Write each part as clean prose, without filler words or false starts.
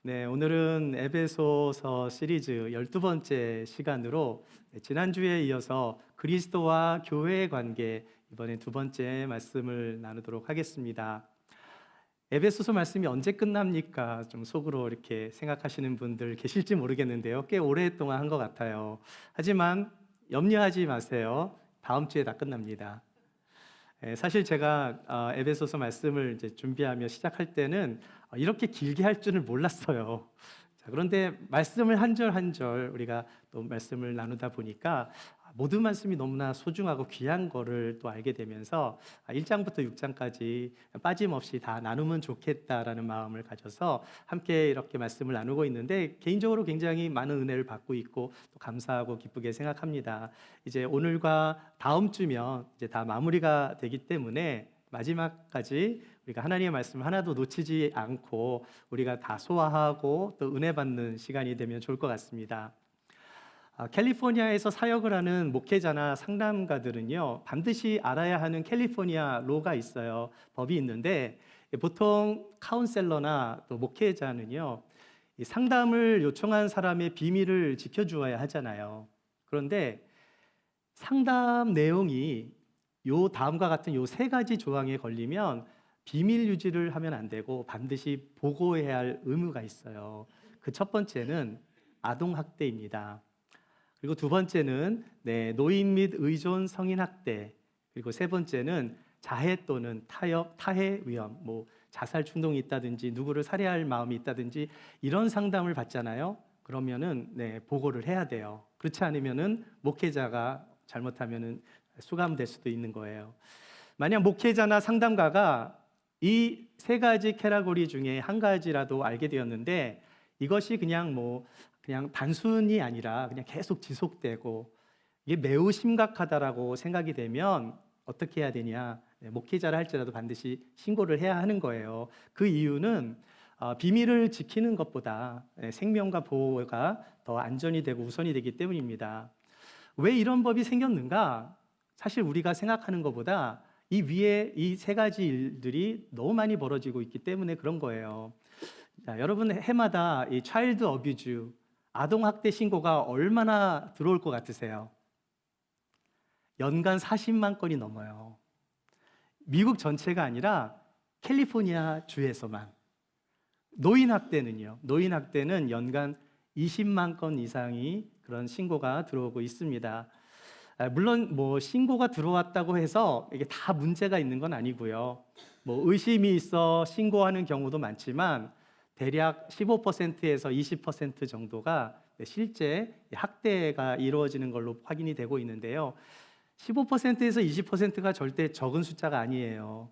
네, 오늘은 에베소서 시리즈 12번째 시간으로 지난주에 이어서 그리스도와 교회의 관계, 이번에 두 번째 말씀을 나누도록 하겠습니다. 에베소서 말씀이 언제 끝납니까? 좀 속으로 이렇게 생각하시는 분들 계실지 모르겠는데요. 꽤 오랫동안 한 것 같아요. 하지만 염려하지 마세요. 다음 주에 다 끝납니다. 사실 제가 에베소서 말씀을 이제 준비하며 시작할 때는 이렇게 길게 할 줄을 몰랐어요. 자, 그런데 말씀을 한 절 한 절 우리가 또 말씀을 나누다 보니까 모든 말씀이 너무나 소중하고 귀한 거를 또 알게 되면서 1장부터 6장까지 빠짐없이 다 나누면 좋겠다라는 마음을 가져서 함께 이렇게 말씀을 나누고 있는데 개인적으로 굉장히 많은 은혜를 받고 있고 또 감사하고 기쁘게 생각합니다. 이제 오늘과 다음 주면 이제 다 마무리가 되기 때문에 마지막까지 우리가 하나님의 말씀을 하나도 놓치지 않고 우리가 다 소화하고 또 은혜 받는 시간이 되면 좋을 것 같습니다. 캘리포니아에서 사역을 하는 목회자나 상담가들은요, 반드시 알아야 하는 캘리포니아 로가 있어요. 법이 있는데 보통 카운셀러나 또 목회자는요, 이 상담을 요청한 사람의 비밀을 지켜주어야 하잖아요. 그런데 상담 내용이 요 다음과 같은 요 세 가지 조항에 걸리면 비밀 유지를 하면 안 되고 반드시 보고해야 할 의무가 있어요. 그 첫 번째는 아동학대입니다. 그리고 두 번째는 노인 및 의존 성인 학대, 그리고 세 번째는 자해 또는 타해 위험, 자살 충동이 있다든지 누구를 살해할 마음이 있다든지 이런 상담을 받잖아요. 그러면은 보고를 해야 돼요. 그렇지 않으면은 목회자가 잘못하면은 수감될 수도 있는 거예요. 만약 목회자나 상담가가 이 세 가지 캐러고리 중에 한 가지라도 알게 되었는데 이것이 그냥 단순이 아니라 그냥 계속 지속되고 이게 매우 심각하다라고 생각이 되면 어떻게 해야 되냐? 목회자를 할지라도 반드시 신고를 해야 하는 거예요. 그 이유는 비밀을 지키는 것보다 생명과 보호가 더 안전이 되고 우선이 되기 때문입니다. 왜 이런 법이 생겼는가? 사실 우리가 생각하는 것보다 이 위에 이 세 가지 일들이 너무 많이 벌어지고 있기 때문에 그런 거예요. 자, 여러분 해마다 이 차일드 어뷰즈, 아동학대 신고가 얼마나 들어올 것 같으세요? 연간 40만 건이 넘어요. 미국 전체가 아니라 캘리포니아 주에서만. 노인학대는 연간 20만 건 이상이 그런 신고가 들어오고 있습니다. 물론 신고가 들어왔다고 해서 이게 다 문제가 있는 건 아니고요. 의심이 있어 신고하는 경우도 많지만 대략 15%에서 20% 정도가 실제 학대가 이루어지는 걸로 확인이 되고 있는데요. 15%에서 20%가 절대 적은 숫자가 아니에요.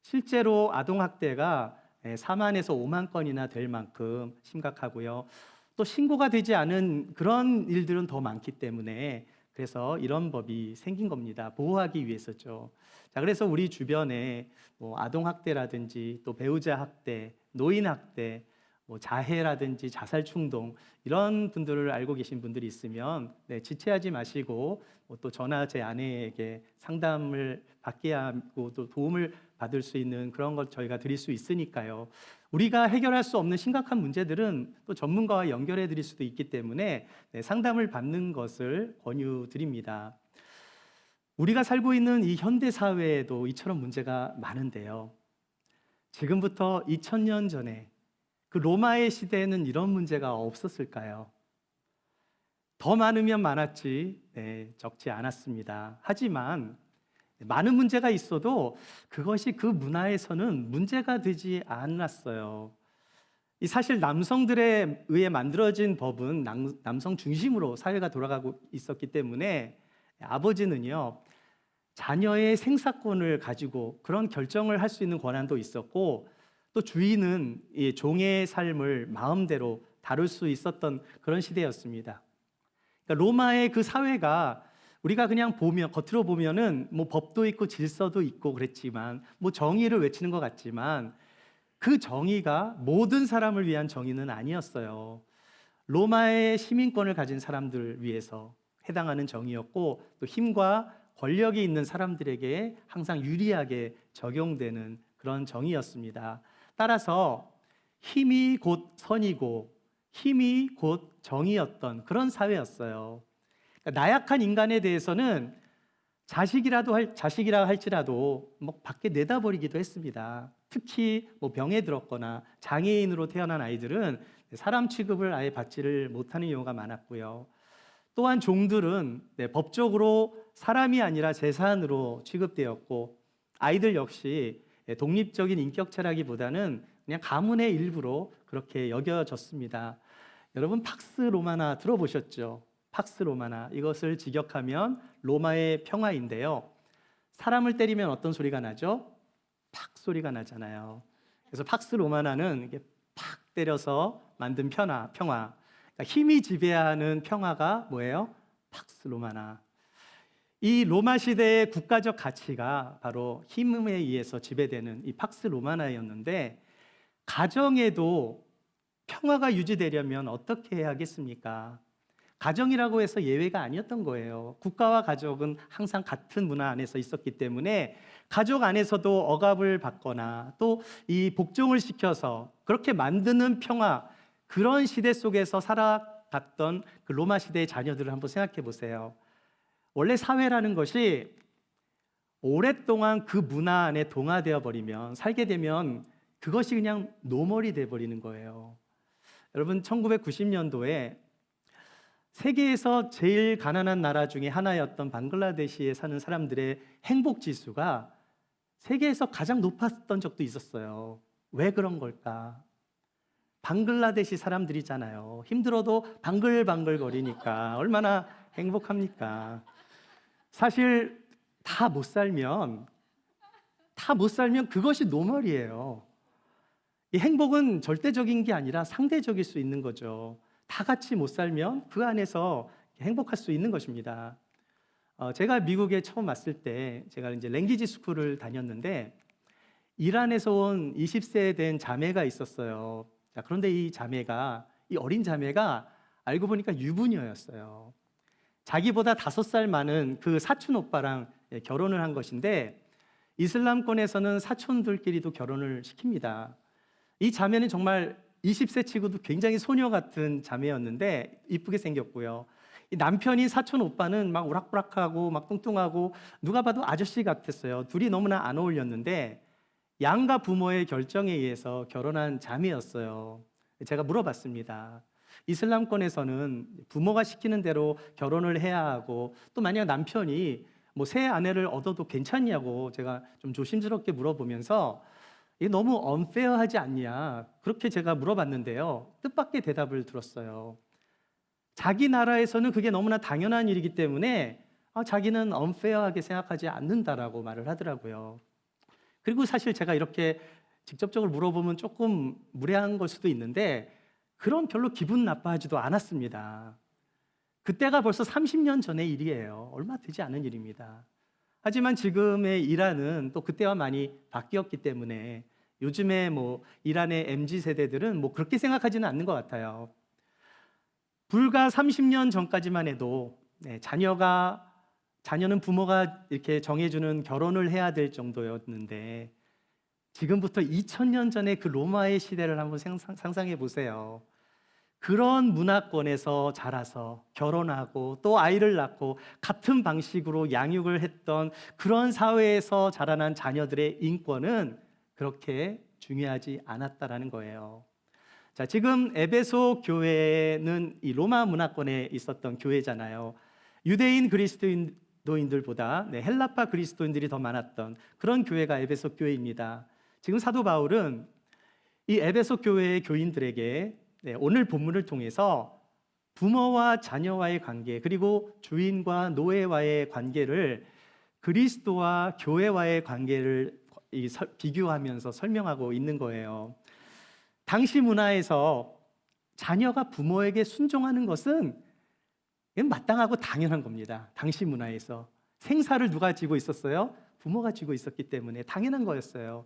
실제로 아동학대가 4만에서 5만 건이나 될 만큼 심각하고요. 또 신고가 되지 않은 그런 일들은 더 많기 때문에 그래서 이런 법이 생긴 겁니다. 보호하기 위해서죠. 자, 그래서 우리 주변에 아동학대라든지 또 배우자 학대, 노인학대, 자해라든지 자살 충동 이런 분들을 알고 계신 분들이 있으면 지체하지 마시고 또 전화 제 아내에게 상담을 받게 하고 또 도움을 받을 수 있는 그런 것 저희가 드릴 수 있으니까요. 우리가 해결할 수 없는 심각한 문제들은 또 전문가와 연결해 드릴 수도 있기 때문에 상담을 받는 것을 권유드립니다. 우리가 살고 있는 이 현대 사회에도 이처럼 문제가 많은데요. 지금부터 2000년 전에 그 로마의 시대에는 이런 문제가 없었을까요? 더 많으면 많았지, 적지 않았습니다. 하지만 많은 문제가 있어도 그것이 그 문화에서는 문제가 되지 않았어요. 사실 남성들에 의해 만들어진 법은 남성 중심으로 사회가 돌아가고 있었기 때문에 아버지는요, 자녀의 생사권을 가지고 그런 결정을 할 수 있는 권한도 있었고 또 주인은 이 종의 삶을 마음대로 다룰 수 있었던 그런 시대였습니다. 그러니까 로마의 그 사회가 우리가 그냥 겉으로 보면은 법도 있고 질서도 있고 그랬지만 정의를 외치는 것 같지만 그 정의가 모든 사람을 위한 정의는 아니었어요. 로마의 시민권을 가진 사람들을 위해서 해당하는 정의였고 또 힘과 권력이 있는 사람들에게 항상 유리하게 적용되는 그런 정의였습니다. 따라서 힘이 곧 선이고 힘이 곧 정의였던 그런 사회였어요. 그러니까 나약한 인간에 대해서는 자식이라 할지라도 뭐 밖에 내다버리기도 했습니다. 특히 뭐 병에 들었거나 장애인으로 태어난 아이들은 사람 취급을 아예 받지를 못하는 경우가 많았고요. 또한 종들은 법적으로 사람이 아니라 재산으로 취급되었고, 아이들 역시 독립적인 인격 체라기보다는 그냥 가문의 일부로 그렇게 여겨졌습니다. 여러분 팍스 로마나 들어보셨죠? 팍스 로마나, 이것을 직역하면 로마의 평화인데요. 사람을 때리면 어떤 소리가 나죠? 팍 소리가 나잖아요. 그래서 팍스 로마나는 이게 팍 때려서 만든 평화. 그러니까 힘이 지배하는 평화가 뭐예요? 팍스 로마나. 이 로마 시대의 국가적 가치가 바로 힘에 의해서 지배되는 이 팍스 로마나였는데, 가정에도 평화가 유지되려면 어떻게 해야겠습니까? 가정이라고 해서 예외가 아니었던 거예요. 국가와 가족은 항상 같은 문화 안에서 있었기 때문에 가족 안에서도 억압을 받거나 또 이 복종을 시켜서 그렇게 만드는 평화, 그런 시대 속에서 살아갔던 그 로마 시대의 자녀들을 한번 생각해 보세요. 원래 사회라는 것이 오랫동안 그 문화 안에 동화되어 버리면, 살게 되면 그것이 그냥 노멀이 돼 버리는 거예요. 여러분 1990년도에 세계에서 제일 가난한 나라 중에 하나였던 방글라데시에 사는 사람들의 행복 지수가 세계에서 가장 높았던 적도 있었어요. 왜 그런 걸까? 방글라데시 사람들이잖아요. 힘들어도 방글방글 거리니까 얼마나 행복합니까? 사실 다 못 살면 그것이 노멀이에요. 이 행복은 절대적인 게 아니라 상대적일 수 있는 거죠. 다 같이 못 살면 그 안에서 행복할 수 있는 것입니다. 제가 미국에 처음 왔을 때 제가 이제 랭귀지 스쿨을 다녔는데, 이란에서 온 20세 된 자매가 있었어요. 자, 그런데 이 어린 자매가 알고 보니까 유부녀였어요. 자기보다 5살 많은 그 사촌 오빠랑 결혼을 한 것인데, 이슬람권에서는 사촌들끼리도 결혼을 시킵니다. 이 자매는 정말 20세 치고도 굉장히 소녀 같은 자매였는데 이쁘게 생겼고요. 이 남편인 사촌 오빠는 막 우락부락하고 막 뚱뚱하고 누가 봐도 아저씨 같았어요. 둘이 너무나 안 어울렸는데 양가 부모의 결정에 의해서 결혼한 자매였어요. 제가 물어봤습니다. 이슬람권에서는 부모가 시키는 대로 결혼을 해야 하고, 또 만약 남편이 뭐 새 아내를 얻어도 괜찮냐고 제가 좀 조심스럽게 물어보면서 이게 너무 언페어하지 않냐, 그렇게 제가 물어봤는데요. 뜻밖의 대답을 들었어요. 자기 나라에서는 그게 너무나 당연한 일이기 때문에 자기는 언페어하게 생각하지 않는다라고 말을 하더라고요. 그리고 사실 제가 이렇게 직접적으로 물어보면 조금 무례한 걸 수도 있는데, 그럼 별로 기분 나빠하지도 않았습니다. 그때가 벌써 30년 전의 일이에요. 얼마 되지 않은 일입니다. 하지만 지금의 이란은 또 그때와 많이 바뀌었기 때문에 요즘에 뭐 이란의 MZ 세대들은 뭐 그렇게 생각하지는 않는 것 같아요. 불과 30년 전까지만 해도 자녀는 부모가 이렇게 정해주는 결혼을 해야 될 정도였는데, 지금부터 2000년 전의 그 로마의 시대를 한번 상상해 보세요. 그런 문화권에서 자라서 결혼하고 또 아이를 낳고 같은 방식으로 양육을 했던 그런 사회에서 자라난 자녀들의 인권은 그렇게 중요하지 않았다라는 거예요. 자, 지금 에베소 교회는 이 로마 문화권에 있었던 교회잖아요. 유대인 그리스도인들보다 헬라파 그리스도인들이 더 많았던 그런 교회가 에베소 교회입니다. 지금 사도 바울은 이 에베소 교회의 교인들에게 오늘 본문을 통해서 부모와 자녀와의 관계, 그리고 주인과 노예와의 관계를 그리스도와 교회와의 관계를 비교하면서 설명하고 있는 거예요. 당시 문화에서 자녀가 부모에게 순종하는 것은 마땅하고 당연한 겁니다. 당시 문화에서 생사를 누가 쥐고 있었어요? 부모가 쥐고 있었기 때문에 당연한 거였어요.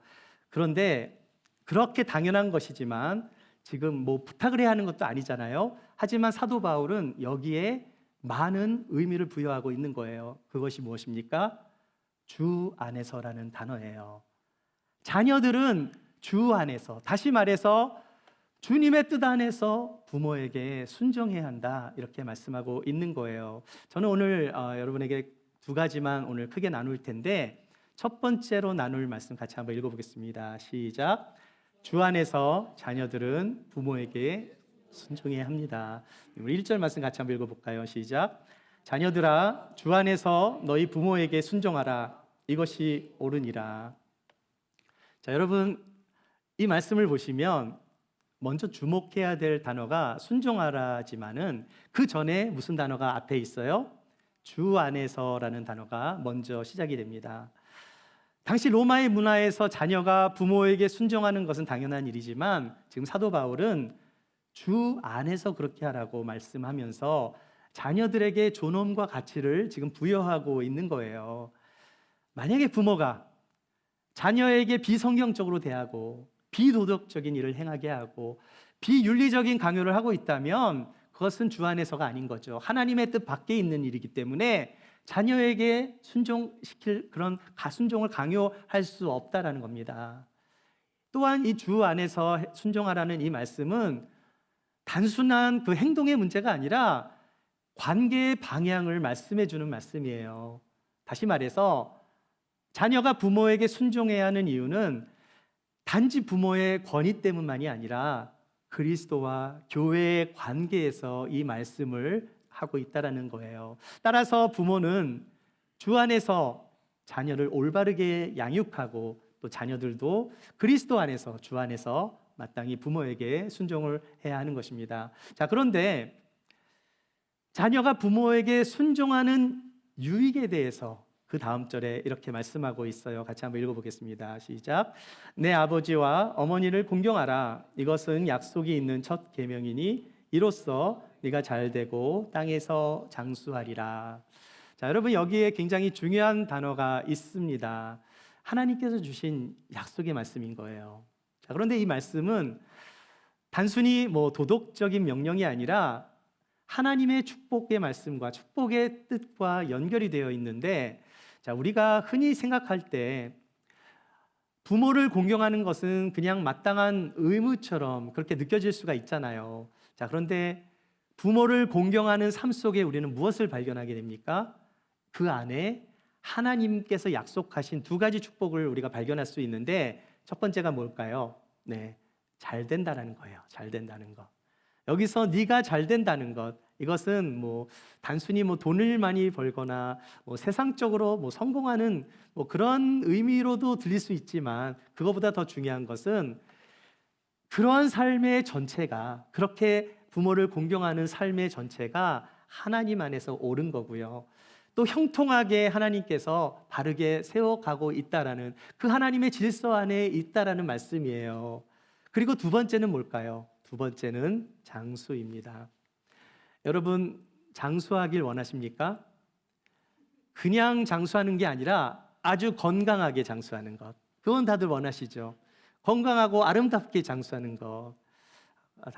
그런데 그렇게 당연한 것이지만 지금 뭐 부탁을 해야 하는 것도 아니잖아요. 하지만 사도 바울은 여기에 많은 의미를 부여하고 있는 거예요. 그것이 무엇입니까? 주 안에서라는 단어예요. 자녀들은 주 안에서, 다시 말해서 주님의 뜻 안에서 부모에게 순종해야 한다, 이렇게 말씀하고 있는 거예요. 저는 오늘 여러분에게 두 가지만 오늘 크게 나눌 텐데, 첫 번째로 나눌 말씀 같이 한번 읽어보겠습니다. 시작. 주 안에서 자녀들은 부모에게 순종해야 합니다. 우리 1절 말씀 같이 한번 읽어볼까요? 시작. 자녀들아, 주 안에서 너희 부모에게 순종하라. 이것이 옳으니라. 자, 여러분, 이 말씀을 보시면 먼저 주목해야 될 단어가 순종하라지만은 그 전에 무슨 단어가 앞에 있어요? 주 안에서라는 단어가 먼저 시작이 됩니다. 당시 로마의 문화에서 자녀가 부모에게 순종하는 것은 당연한 일이지만 지금 사도 바울은 주 안에서 그렇게 하라고 말씀하면서 자녀들에게 존엄과 가치를 지금 부여하고 있는 거예요. 만약에 부모가 자녀에게 비성경적으로 대하고 비도덕적인 일을 행하게 하고 비윤리적인 강요를 하고 있다면 그것은 주 안에서가 아닌 거죠. 하나님의 뜻 밖에 있는 일이기 때문에 자녀에게 순종시킬 그런 가순종을 강요할 수 없다라는 겁니다. 또한 이 주 안에서 순종하라는 이 말씀은 단순한 그 행동의 문제가 아니라 관계의 방향을 말씀해 주는 말씀이에요. 다시 말해서 자녀가 부모에게 순종해야 하는 이유는 단지 부모의 권위 때문만이 아니라 그리스도와 교회의 관계에서 이 말씀을 하고 있다라는 거예요. 따라서 부모는 주 안에서 자녀를 올바르게 양육하고 또 자녀들도 그리스도 안에서 주 안에서 마땅히 부모에게 순종을 해야 하는 것입니다. 자, 그런데 자녀가 부모에게 순종하는 유익에 대해서 그 다음 절에 이렇게 말씀하고 있어요. 같이 한번 읽어보겠습니다. 시작. 내 아버지와 어머니를 공경하라. 이것은 약속이 있는 첫 계명이니 이로써 네가 잘되고 땅에서 장수하리라. 자, 여러분, 여기에 굉장히 중요한 단어가 있습니다. 하나님께서 주신 약속의 말씀인 거예요. 자, 그런데 이 말씀은 단순히 도덕적인 명령이 아니라 하나님의 축복의 말씀과 축복의 뜻과 연결이 되어 있는데, 자, 우리가 흔히 생각할 때 부모를 공경하는 것은 그냥 마땅한 의무처럼 그렇게 느껴질 수가 있잖아요. 자, 그런데 부모를 공경하는 삶 속에 우리는 무엇을 발견하게 됩니까? 그 안에 하나님께서 약속하신 두 가지 축복을 우리가 발견할 수 있는데, 첫 번째가 뭘까요? 네, 잘 된다는 거예요. 잘 된다는 것. 여기서 네가 잘 된다는 것, 이것은 단순히 돈을 많이 벌거나 세상적으로 성공하는 그런 의미로도 들릴 수 있지만, 그거보다 더 중요한 것은 그러한 삶의 전체가, 그렇게 부모를 공경하는 삶의 전체가 하나님 안에서 옳은 거고요. 또 형통하게 하나님께서 바르게 세워가고 있다라는, 그 하나님의 질서 안에 있다라는 말씀이에요. 그리고 두 번째는 뭘까요? 두 번째는 장수입니다. 여러분, 장수하길 원하십니까? 그냥 장수하는 게 아니라 아주 건강하게 장수하는 것, 그건 다들 원하시죠. 건강하고 아름답게 장수하는 것.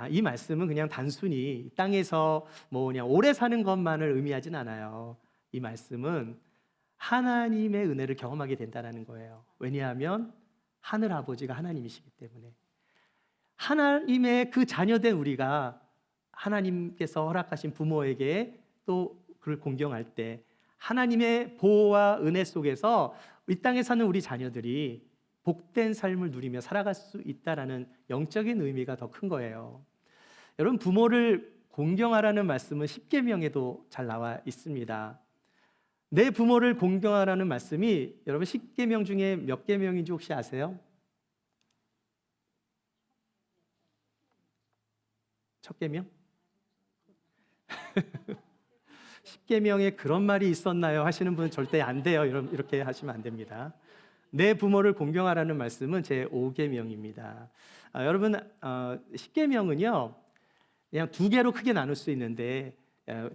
이 말씀은 그냥 단순히 땅에서 그냥 오래 사는 것만을 의미하진 않아요. 이 말씀은 하나님의 은혜를 경험하게 된다는 거예요. 왜냐하면 하늘 아버지가 하나님이시기 때문에. 하나님의 그 자녀된 우리가 하나님께서 허락하신 부모에게 또 그를 공경할 때 하나님의 보호와 은혜 속에서 이 땅에 사는 우리 자녀들이 복된 삶을 누리며 살아갈 수 있다라는 영적인 의미가 더 큰 거예요. 여러분, 부모를 공경하라는 말씀은 십계명에도 잘 나와 있습니다. 내 부모를 공경하라는 말씀이 여러분 십계명 중에 몇 계명인지 혹시 아세요? 첫 계명? 십계명에 그런 말이 있었나요? 하시는 분은 절대 안 돼요. 이렇게 하시면 안 됩니다. 내 부모를 공경하라는 말씀은 제 5계명입니다. 여러분, 십계명은요 그냥 두 개로 크게 나눌 수 있는데,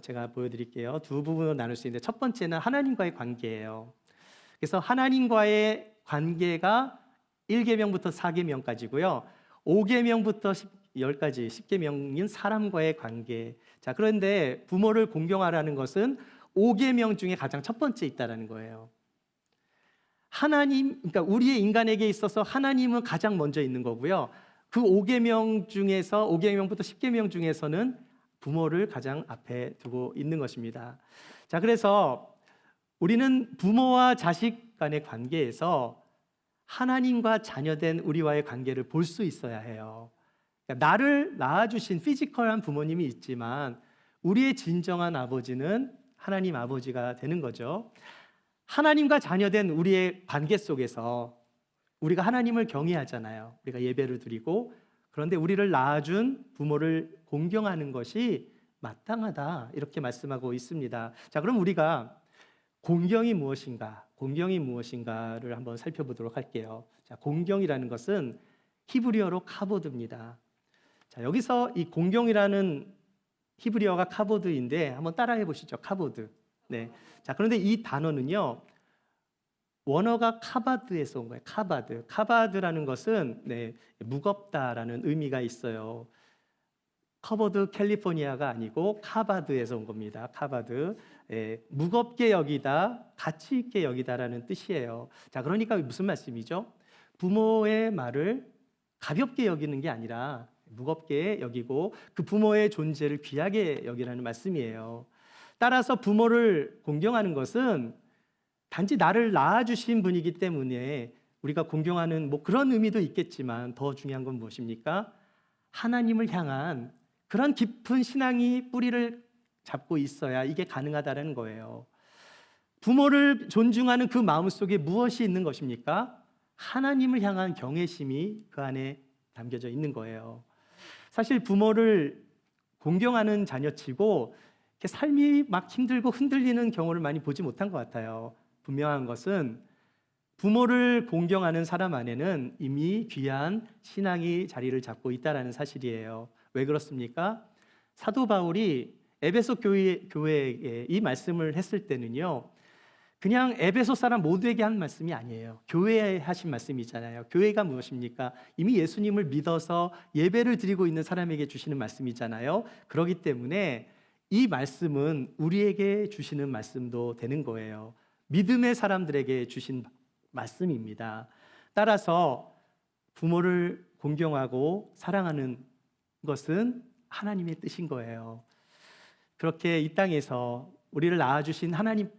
제가 보여드릴게요. 두 부분으로 나눌 수 있는데, 첫 번째는 하나님과의 관계예요. 그래서 하나님과의 관계가 1계명부터 4계명까지고요 5계명부터 10까지 10계명인 사람과의 관계. 자, 그런데 부모를 공경하라는 것은 5계명 중에 가장 첫 번째 있다라는 거예요. 하나님, 그러니까 우리의 인간에게 있어서 하나님은 가장 먼저 있는 거고요. 그 5계명 중에서 5계명부터 10계명 중에서는 부모를 가장 앞에 두고 있는 것입니다. 자, 그래서 우리는 부모와 자식 간의 관계에서 하나님과 자녀된 우리와의 관계를 볼 수 있어야 해요. 그러니까 나를 낳아주신 피지컬한 부모님이 있지만 우리의 진정한 아버지는 하나님 아버지가 되는 거죠. 하나님과 자녀된 우리의 관계 속에서 우리가 하나님을 경외하잖아요. 우리가 예배를 드리고, 그런데 우리를 낳아준 부모를 공경하는 것이 마땅하다, 이렇게 말씀하고 있습니다. 자, 그럼 우리가 공경이 무엇인가를 한번 살펴보도록 할게요. 자, 공경이라는 것은 히브리어로 카보드입니다. 자, 여기서 이 공경이라는 히브리어가 카보드인데 한번 따라해 보시죠. 카보드. 네. 자, 그런데 이 단어는요, 원어가 카바드에서 온 거예요. 카바드. 카바드라는 것은 무겁다라는 의미가 있어요. 커버드 캘리포니아가 아니고 카바드에서 온 겁니다. 카바드. 무겁게 여기다, 가치 있게 여기다라는 뜻이에요. 자, 그러니까 무슨 말씀이죠? 부모의 말을 가볍게 여기는 게 아니라 무겁게 여기고 그 부모의 존재를 귀하게 여기라는 말씀이에요. 따라서 부모를 공경하는 것은 단지 나를 낳아주신 분이기 때문에 우리가 공경하는 그런 의미도 있겠지만 더 중요한 건 무엇입니까? 하나님을 향한 그런 깊은 신앙이 뿌리를 잡고 있어야 이게 가능하다는 거예요. 부모를 존중하는 그 마음속에 무엇이 있는 것입니까? 하나님을 향한 경외심이 그 안에 담겨져 있는 거예요. 사실 부모를 공경하는 자녀치고 이렇게 삶이 막 힘들고 흔들리는 경우를 많이 보지 못한 것 같아요. 분명한 것은 부모를 공경하는 사람 안에는 이미 귀한 신앙이 자리를 잡고 있다는 사실이에요. 왜 그렇습니까? 사도 바울이 에베소 교회에 이 말씀을 했을 때는요, 그냥 에베소 사람 모두에게 한 말씀이 아니에요. 교회에 하신 말씀이잖아요. 교회가 무엇입니까? 이미 예수님을 믿어서 예배를 드리고 있는 사람에게 주시는 말씀이잖아요. 그렇기 때문에 이 말씀은 우리에게 주시는 말씀도 되는 거예요. 믿음의 사람들에게 주신 말씀입니다. 따라서 부모를 공경하고 사랑하는 것은 하나님의 뜻인 거예요. 그렇게 이 땅에서 우리를 낳아주신 하나님,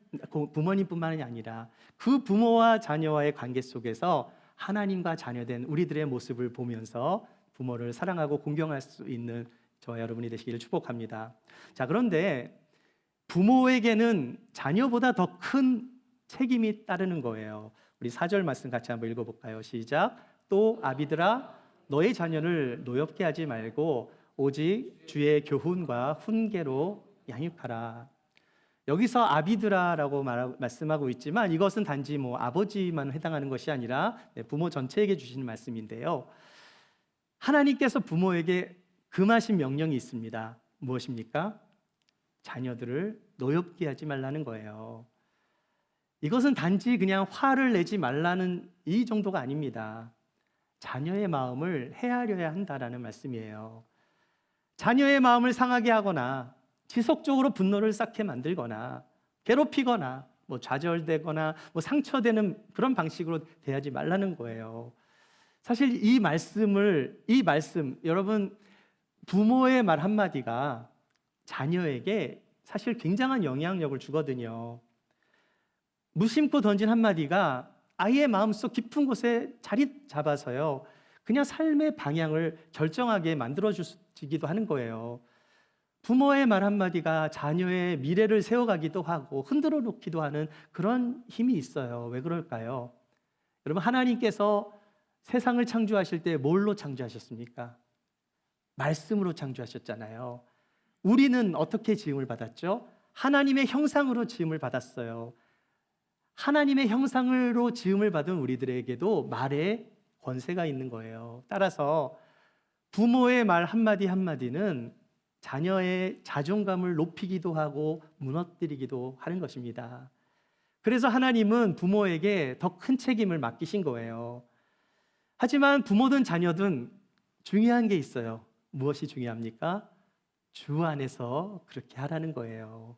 부모님뿐만이 아니라 그 부모와 자녀와의 관계 속에서 하나님과 자녀된 우리들의 모습을 보면서 부모를 사랑하고 공경할 수 있는 저와 여러분이 되시기를 축복합니다. 자, 그런데 부모에게는 자녀보다 더 큰 책임이 따르는 거예요. 우리 4절 말씀 같이 한번 읽어볼까요? 시작. 또 아비들아, 너의 자녀를 노엽게 하지 말고 오직 주의 교훈과 훈계로 양육하라. 여기서 아비드라라고 말씀하고 있지만 이것은 단지 아버지만 해당하는 것이 아니라 부모 전체에게 주시는 말씀인데요. 하나님께서 부모에게 금하신 명령이 있습니다. 무엇입니까? 자녀들을 노엽게 하지 말라는 거예요. 이것은 단지 그냥 화를 내지 말라는 이 정도가 아닙니다. 자녀의 마음을 헤아려야 한다라는 말씀이에요. 자녀의 마음을 상하게 하거나 지속적으로 분노를 쌓게 만들거나 괴롭히거나 좌절되거나 상처되는 그런 방식으로 대하지 말라는 거예요. 사실 이 말씀, 여러분, 부모의 말 한마디가 자녀에게 사실 굉장한 영향력을 주거든요. 무심코 던진 한마디가 아이의 마음속 깊은 곳에 자리 잡아서요, 그냥 삶의 방향을 결정하게 만들어주기도 하는 거예요. 부모의 말 한마디가 자녀의 미래를 세워가기도 하고 흔들어 놓기도 하는 그런 힘이 있어요. 왜 그럴까요? 여러분, 하나님께서 세상을 창조하실 때 뭘로 창조하셨습니까? 말씀으로 창조하셨잖아요. 우리는 어떻게 지음을 받았죠? 하나님의 형상으로 지음을 받았어요. 하나님의 형상으로 지음을 받은 우리들에게도 말에 권세가 있는 거예요. 따라서 부모의 말 한마디 한마디는 자녀의 자존감을 높이기도 하고 무너뜨리기도 하는 것입니다. 그래서 하나님은 부모에게 더 큰 책임을 맡기신 거예요. 하지만 부모든 자녀든 중요한 게 있어요. 무엇이 중요합니까? 주 안에서 그렇게 하라는 거예요.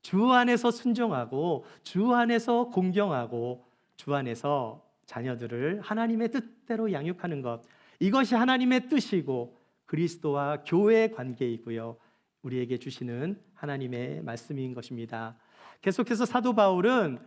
주 안에서 순종하고 주 안에서 공경하고 주 안에서 자녀들을 하나님의 뜻대로 양육하는 것, 이것이 하나님의 뜻이고 그리스도와 교회의 관계이고요. 우리에게 주시는 하나님의 말씀인 것입니다. 계속해서 사도 바울은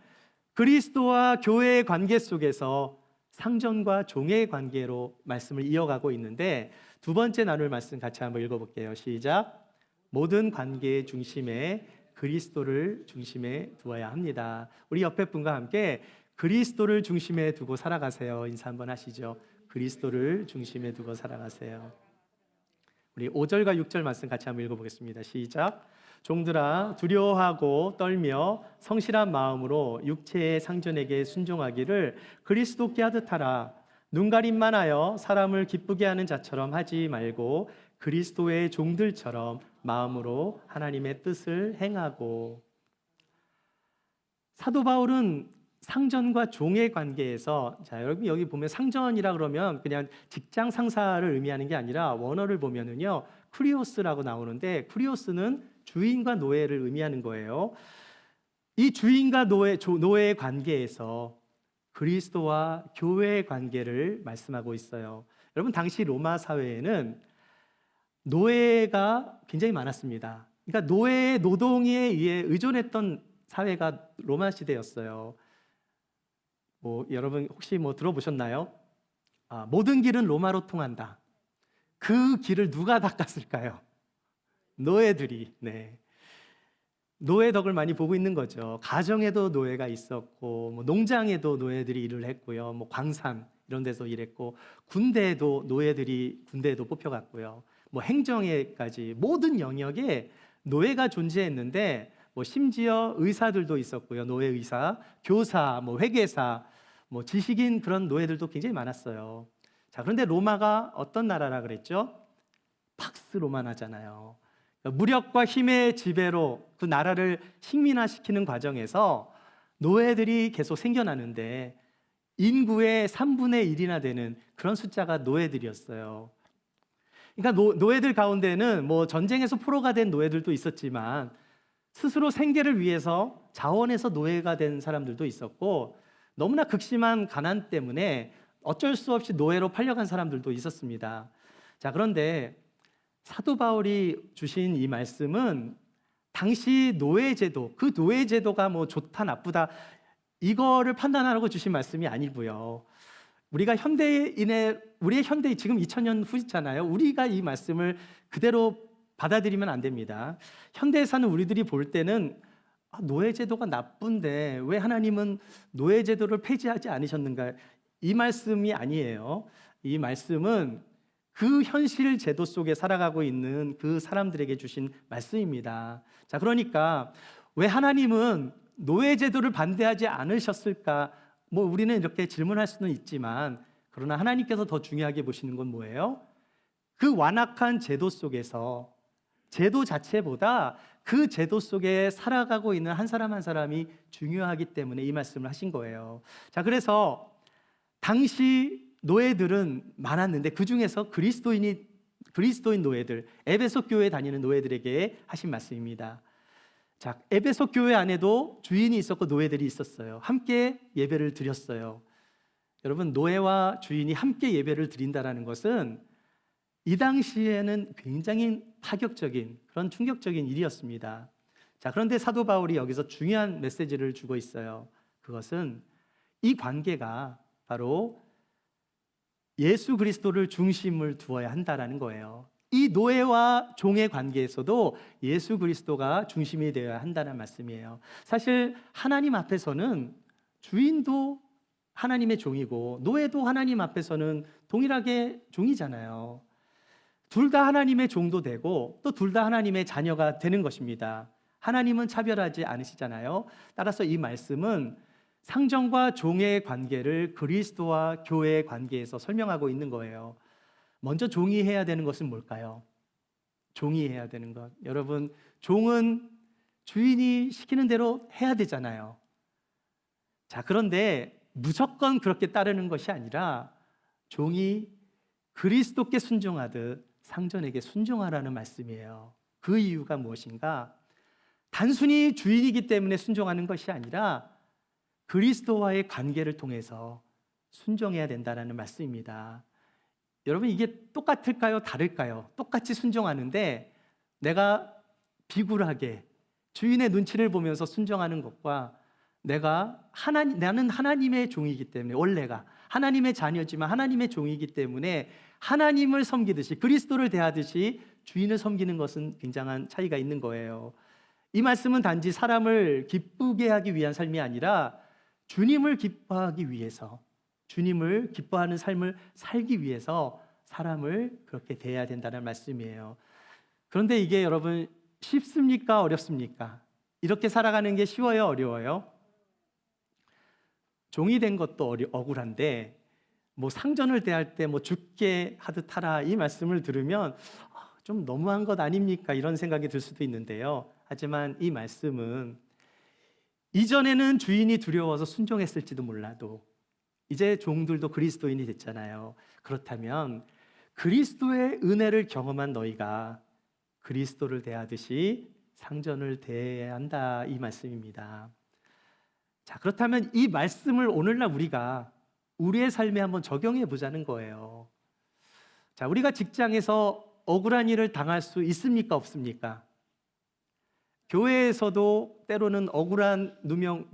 그리스도와 교회의 관계 속에서 상전과 종의 관계로 말씀을 이어가고 있는데 두 번째 나눌 말씀 같이 한번 읽어볼게요. 시작. 모든 관계의 중심에 그리스도를 중심에 두어야 합니다. 우리 옆에 분과 함께 그리스도를 중심에 두고 살아가세요. 인사 한번 하시죠. 그리스도를 중심에 두고 살아가세요. 우리 5절과 6절 말씀 같이 한번 읽어보겠습니다. 시작. 종들아 두려워하고 떨며 성실한 마음으로 육체의 상전에게 순종하기를 그리스도께 하듯 하라. 눈가림만 하여 사람을 기쁘게 하는 자처럼 하지 말고 그리스도의 종들처럼 마음으로 하나님의 뜻을 행하고. 사도 바울은 상전과 종의 관계에서, 자 여러분 여기 보면 상전이라 그러면 그냥 직장 상사를 의미하는 게 아니라 원어를 보면은요 쿠리오스라고 나오는데 쿠리오스는 주인과 노예를 의미하는 거예요. 이 주인과 노예의 관계에서 그리스도와 교회의 관계를 말씀하고 있어요. 여러분 당시 로마 사회에는 노예가 굉장히 많았습니다. 그러니까 노예의 노동에 의해 의존했던 사회가 로마 시대였어요. 여러분 혹시 들어보셨나요? 모든 길은 로마로 통한다. 그 길을 누가 닦았을까요? 노예들이. 네. 노예 덕을 많이 보고 있는 거죠. 가정에도 노예가 있었고, 농장에도 노예들이 일을 했고요. 광산 이런 데서 일했고, 군대에도 노예들이 군대에도 뽑혀갔고요. 행정에까지 모든 영역에 노예가 존재했는데, 심지어 의사들도 있었고요. 노예 의사, 교사, 회계사, 지식인 그런 노예들도 굉장히 많았어요. 자, 그런데 로마가 어떤 나라라 그랬죠? 팍스 로마나잖아요. 무력과 힘의 지배로 그 나라를 식민화시키는 과정에서 노예들이 계속 생겨나는데 인구의 3분의 1이나 되는 그런 숫자가 노예들이었어요. 그러니까 노예들 가운데는 전쟁에서 포로가 된 노예들도 있었지만 스스로 생계를 위해서 자원해서 노예가 된 사람들도 있었고 너무나 극심한 가난 때문에 어쩔 수 없이 노예로 팔려간 사람들도 있었습니다. 자, 그런데 사도 바울이 주신 이 말씀은 당시 노예제도, 그 노예제도가 좋다 나쁘다 이거를 판단하라고 주신 말씀이 아니고요. 우리의 현대인 지금 2000년 후잖아요. 우리가 이 말씀을 그대로 받아들이면 안 됩니다. 현대에 사는 우리들이 볼 때는 노예제도가 나쁜데 왜 하나님은 노예제도를 폐지하지 않으셨는가? 이 말씀이 아니에요. 이 말씀은 그 현실 제도 속에 살아가고 있는 그 사람들에게 주신 말씀입니다. 자, 그러니까 왜 하나님은 노예제도를 반대하지 않으셨을까? 우리는 이렇게 질문할 수는 있지만 그러나 하나님께서 더 중요하게 보시는 건 뭐예요? 그 완악한 제도 속에서 제도 자체보다 그 제도 속에 살아가고 있는 한 사람 한 사람이 중요하기 때문에 이 말씀을 하신 거예요. 자, 그래서 당시 노예들은 많았는데 그 중에서 그리스도인 노예들, 에베소 교회에 다니는 노예들에게 하신 말씀입니다. 자, 에베소 교회 안에도 주인이 있었고 노예들이 있었어요. 함께 예배를 드렸어요. 여러분, 노예와 주인이 함께 예배를 드린다는 것은 이 당시에는 굉장히 파격적인 그런 충격적인 일이었습니다. 자, 그런데 사도 바울이 여기서 중요한 메시지를 주고 있어요. 그것은 이 관계가 바로 예수 그리스도를 중심을 두어야 한다라는 거예요. 이 노예와 종의 관계에서도 예수 그리스도가 중심이 되어야 한다는 말씀이에요. 사실 하나님 앞에서는 주인도 하나님의 종이고 노예도 하나님 앞에서는 동일하게 종이잖아요. 둘 다 하나님의 종도 되고 또 둘 다 하나님의 자녀가 되는 것입니다. 하나님은 차별하지 않으시잖아요. 따라서 이 말씀은 상전과 종의 관계를 그리스도와 교회의 관계에서 설명하고 있는 거예요. 먼저 종이 해야 되는 것은 뭘까요? 종이 해야 되는 것. 여러분, 종은 주인이 시키는 대로 해야 되잖아요. 자, 그런데 무조건 그렇게 따르는 것이 아니라 종이 그리스도께 순종하듯 상전에게 순종하라는 말씀이에요. 그 이유가 무엇인가? 단순히 주인이기 때문에 순종하는 것이 아니라 그리스도와의 관계를 통해서 순종해야 된다는 말씀입니다. 여러분 이게 똑같을까요? 다를까요? 똑같이 순종하는데 내가 비굴하게 주인의 눈치를 보면서 순종하는 것과 나는 하나님의 종이기 때문에, 원래가 하나님의 자녀지만 하나님의 종이기 때문에 하나님을 섬기듯이, 그리스도를 대하듯이 주인을 섬기는 것은 굉장한 차이가 있는 거예요. 이 말씀은 단지 사람을 기쁘게 하기 위한 삶이 아니라 주님을 기뻐하기 위해서, 주님을 기뻐하는 삶을 살기 위해서 사람을 그렇게 대해야 된다는 말씀이에요. 그런데 이게 여러분 쉽습니까? 어렵습니까? 이렇게 살아가는 게 쉬워요? 어려워요? 종이 된 것도 억울한데 상전을 대할 때 죽게 하듯 하라, 이 말씀을 들으면 좀 너무한 것 아닙니까? 이런 생각이 들 수도 있는데요. 하지만 이 말씀은 이전에는 주인이 두려워서 순종했을지도 몰라도 이제 종들도 그리스도인이 됐잖아요. 그렇다면 그리스도의 은혜를 경험한 너희가 그리스도를 대하듯이 상전을 대해야 한다, 이 말씀입니다. 자, 그렇다면 이 말씀을 오늘날 우리가 우리의 삶에 한번 적용해 보자는 거예요. 자, 우리가 직장에서 억울한 일을 당할 수 있습니까? 없습니까? 교회에서도 때로는 억울한 누명,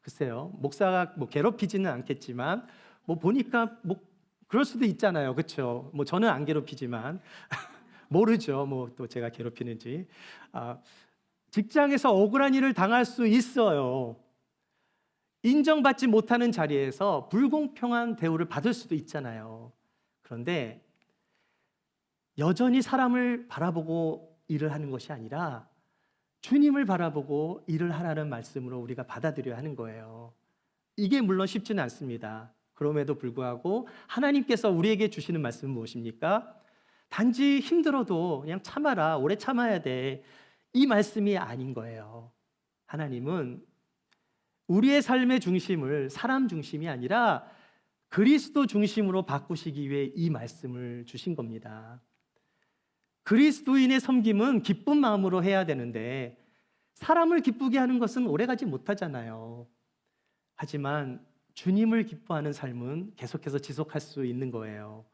글쎄요, 목사가 괴롭히지는 않겠지만 보니까 그럴 수도 있잖아요. 그렇죠? 저는 안 괴롭히지만 모르죠. 또 제가 괴롭히는지. 직장에서 억울한 일을 당할 수 있어요. 인정받지 못하는 자리에서 불공평한 대우를 받을 수도 있잖아요. 그런데 여전히 사람을 바라보고 일을 하는 것이 아니라 주님을 바라보고 일을 하라는 말씀으로 우리가 받아들여야 하는 거예요. 이게 물론 쉽지는 않습니다. 그럼에도 불구하고 하나님께서 우리에게 주시는 말씀은 무엇입니까? 단지 힘들어도 그냥 참아라, 오래 참아야 돼, 이 말씀이 아닌 거예요. 하나님은 우리의 삶의 중심을 사람 중심이 아니라 그리스도 중심으로 바꾸시기 위해 이 말씀을 주신 겁니다. 그리스도인의 섬김은 기쁜 마음으로 해야 되는데 사람을 기쁘게 하는 것은 오래가지 못하잖아요. 하지만 주님을 기뻐하는 삶은 계속해서 지속할 수 있는 거예요.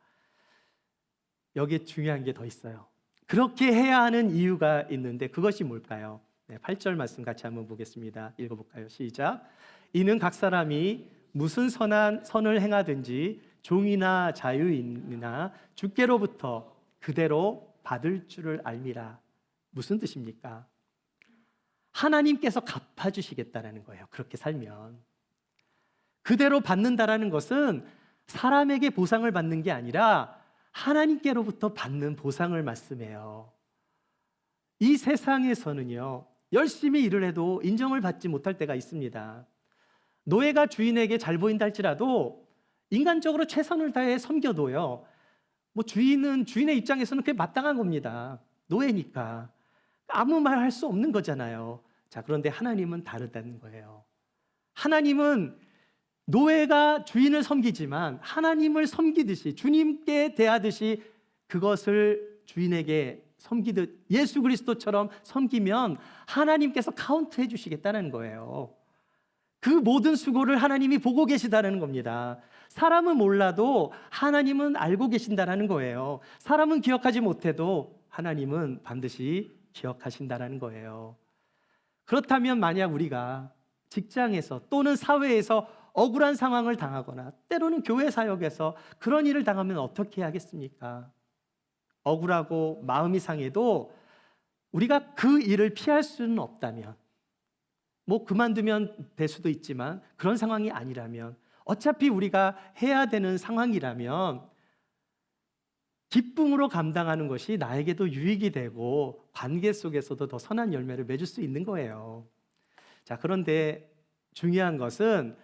여기에 중요한 게 더 있어요. 그렇게 해야 하는 이유가 있는데 그것이 뭘까요? 8절 말씀 같이 한번 보겠습니다. 읽어볼까요? 시작. 이는 각 사람이 무슨 선을 행하든지 종이나 자유인이나 주께로부터 그대로 받을 줄을 알미라. 무슨 뜻입니까? 하나님께서 갚아주시겠다라는 거예요. 그렇게 살면. 그대로 받는다라는 것은 사람에게 보상을 받는 게 아니라 하나님께로부터 받는 보상을 말씀해요. 이 세상에서는요, 열심히 일을 해도 인정을 받지 못할 때가 있습니다. 노예가 주인에게 잘 보인다 할지라도 인간적으로 최선을 다해 섬겨도요, 주인의 입장에서는 그게 마땅한 겁니다. 노예니까 아무 말 할 수 없는 거잖아요. 자, 그런데 하나님은 다르다는 거예요. 하나님은 노예가 주인을 섬기지만 하나님을 섬기듯이, 주님께 대하듯이 그것을 주인에게 섬기듯 예수 그리스도처럼 섬기면 하나님께서 카운트해 주시겠다는 거예요. 그 모든 수고를 하나님이 보고 계시다는 겁니다. 사람은 몰라도 하나님은 알고 계신다는 거예요. 사람은 기억하지 못해도 하나님은 반드시 기억하신다는 거예요. 그렇다면 만약 우리가 직장에서 또는 사회에서 억울한 상황을 당하거나 때로는 교회 사역에서 그런 일을 당하면 어떻게 하겠습니까? 억울하고 마음이 상해도 우리가 그 일을 피할 수는 없다면, 그만두면 될 수도 있지만 그런 상황이 아니라면, 어차피 우리가 해야 되는 상황이라면 기쁨으로 감당하는 것이 나에게도 유익이 되고 관계 속에서도 더 선한 열매를 맺을 수 있는 거예요. 자, 그런데 중요한 것은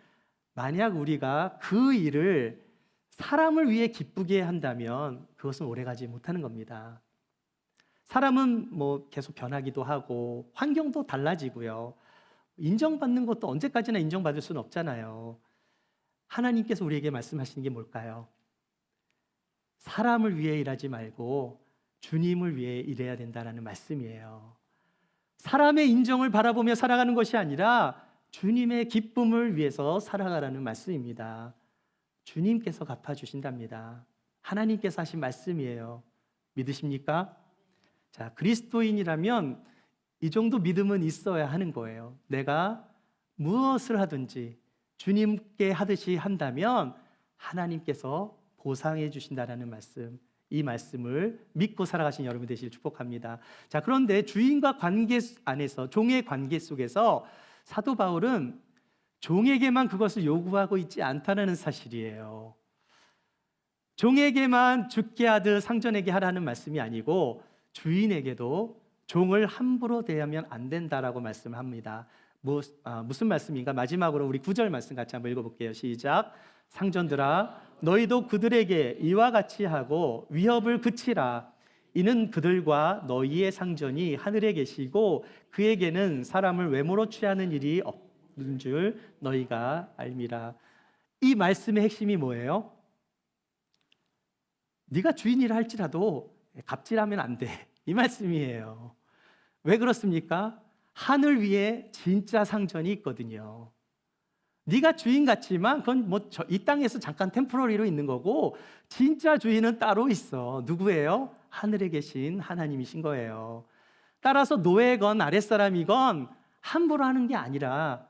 만약 우리가 그 일을 사람을 위해 기쁘게 한다면 그것은 오래가지 못하는 겁니다. 사람은 계속 변하기도 하고 환경도 달라지고요. 인정받는 것도 언제까지나 인정받을 수는 없잖아요. 하나님께서 우리에게 말씀하시는 게 뭘까요? 사람을 위해 일하지 말고 주님을 위해 일해야 된다는 말씀이에요. 사람의 인정을 바라보며 살아가는 것이 아니라 주님의 기쁨을 위해서 살아가라는 말씀입니다. 주님께서 갚아주신답니다. 하나님께서 하신 말씀이에요. 믿으십니까? 자, 그리스도인이라면 이 정도 믿음은 있어야 하는 거예요. 내가 무엇을 하든지 주님께 하듯이 한다면 하나님께서 보상해 주신다라는 말씀, 이 말씀을 믿고 살아가신 여러분 되시길 축복합니다. 자, 그런데 주인과 관계 안에서, 종의 관계 속에서 사도 바울은 종에게만 그것을 요구하고 있지 않다는 사실이에요. 종에게만 죽게 하듯 상전에게 하라는 말씀이 아니고 주인에게도 종을 함부로 대하면 안 된다라고 말씀합니다. 무슨 말씀인가? 마지막으로 우리 9절 말씀 같이 한번 읽어볼게요. 시작. 상전들아, 너희도 그들에게 이와 같이 하고 위협을 그치라. 이는 그들과 너희의 상전이 하늘에 계시고 그에게는 사람을 외모로 취하는 일이 없는 줄 너희가 알미라. 이 말씀의 핵심이 뭐예요? 네가 주인이라 할지라도 갑질하면 안 돼. 이 말씀이에요. 왜 그렇습니까? 하늘 위에 진짜 상전이 있거든요. 네가 주인 같지만 그건 이 땅에서 잠깐 템포러리로 있는 거고 진짜 주인은 따로 있어. 누구예요? 하늘에 계신 하나님이신 거예요. 따라서 노예건 아랫사람이건 함부로 하는 게 아니라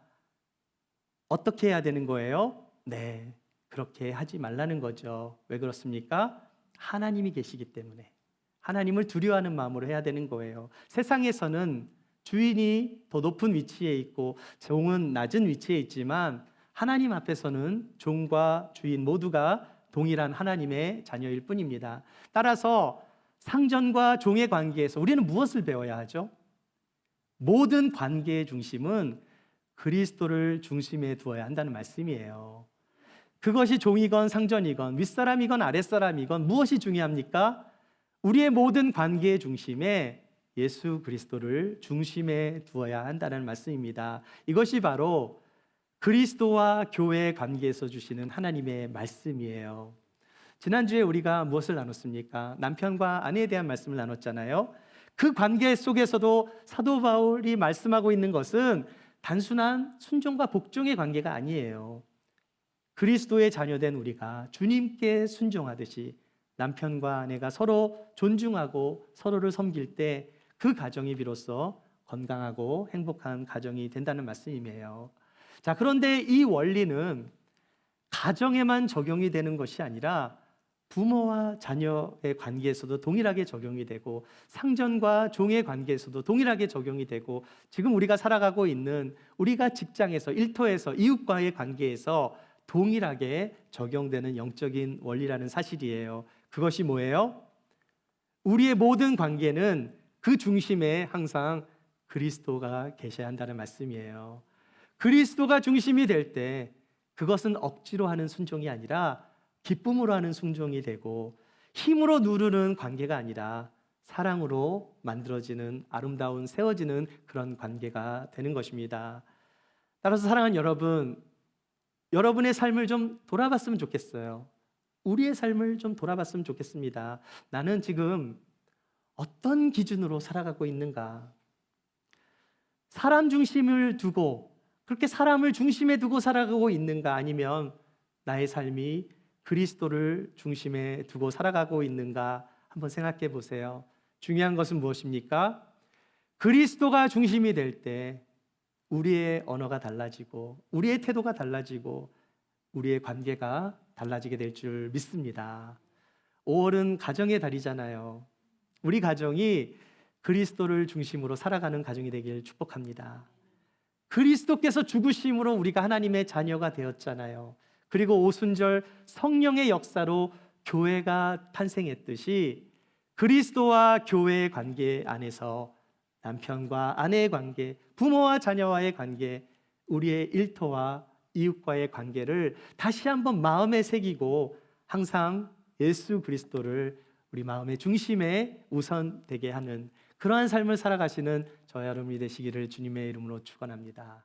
어떻게 해야 되는 거예요? 네, 그렇게 하지 말라는 거죠. 왜 그렇습니까? 하나님이 계시기 때문에 하나님을 두려워하는 마음으로 해야 되는 거예요. 세상에서는 주인이 더 높은 위치에 있고 종은 낮은 위치에 있지만 하나님 앞에서는 종과 주인 모두가 동일한 하나님의 자녀일 뿐입니다. 따라서 상전과 종의 관계에서 우리는 무엇을 배워야 하죠? 모든 관계의 중심은 그리스도를 중심에 두어야 한다는 말씀이에요. 그것이 종이건 상전이건 윗사람이건 아랫사람이건 무엇이 중요합니까? 우리의 모든 관계의 중심에 예수 그리스도를 중심에 두어야 한다는 말씀입니다. 이것이 바로 그리스도와 교회의 관계에서 주시는 하나님의 말씀이에요. 지난주에 우리가 무엇을 나눴습니까? 남편과 아내에 대한 말씀을 나눴잖아요. 그 관계 속에서도 사도 바울이 말씀하고 있는 것은 단순한 순종과 복종의 관계가 아니에요. 그리스도의 자녀된 우리가 주님께 순종하듯이 남편과 아내가 서로 존중하고 서로를 섬길 때 그 가정이 비로소 건강하고 행복한 가정이 된다는 말씀이에요. 자, 그런데 이 원리는 가정에만 적용이 되는 것이 아니라 부모와 자녀의 관계에서도 동일하게 적용이 되고 상전과 종의 관계에서도 동일하게 적용이 되고 지금 우리가 살아가고 있는 우리가 직장에서 일터에서 이웃과의 관계에서 동일하게 적용되는 영적인 원리라는 사실이에요. 그것이 뭐예요? 우리의 모든 관계는 그 중심에 항상 그리스도가 계셔야 한다는 말씀이에요. 그리스도가 중심이 될 때 그것은 억지로 하는 순종이 아니라 기쁨으로 하는 순종이 되고 힘으로 누르는 관계가 아니라 사랑으로 만들어지는 아름다운 세워지는 그런 관계가 되는 것입니다. 따라서 사랑하는 여러분, 여러분의 삶을 좀 돌아봤으면 좋겠어요. 우리의 삶을 좀 돌아봤으면 좋겠습니다. 나는 지금 어떤 기준으로 살아가고 있는가? 사람 중심을 두고 그렇게 사람을 중심에 두고 살아가고 있는가? 아니면 나의 삶이 그리스도를 중심에 두고 살아가고 있는가? 한번 생각해 보세요. 중요한 것은 무엇입니까? 그리스도가 중심이 될 때 우리의 언어가 달라지고 우리의 태도가 달라지고 우리의 관계가 달라지게 될 줄 믿습니다. 5월은 가정의 달이잖아요. 우리 가정이 그리스도를 중심으로 살아가는 가정이 되길 축복합니다. 그리스도께서 죽으심으로 우리가 하나님의 자녀가 되었잖아요. 그리고 오순절 성령의 역사로 교회가 탄생했듯이 그리스도와 교회의 관계 안에서 남편과 아내의 관계, 부모와 자녀와의 관계, 우리의 일터와 이웃과의 관계를 다시 한번 마음에 새기고 항상 예수 그리스도를 우리 마음의 중심에 우선되게 하는 그러한 삶을 살아가시는 저와 여러분이 되시기를 주님의 이름으로 축원합니다.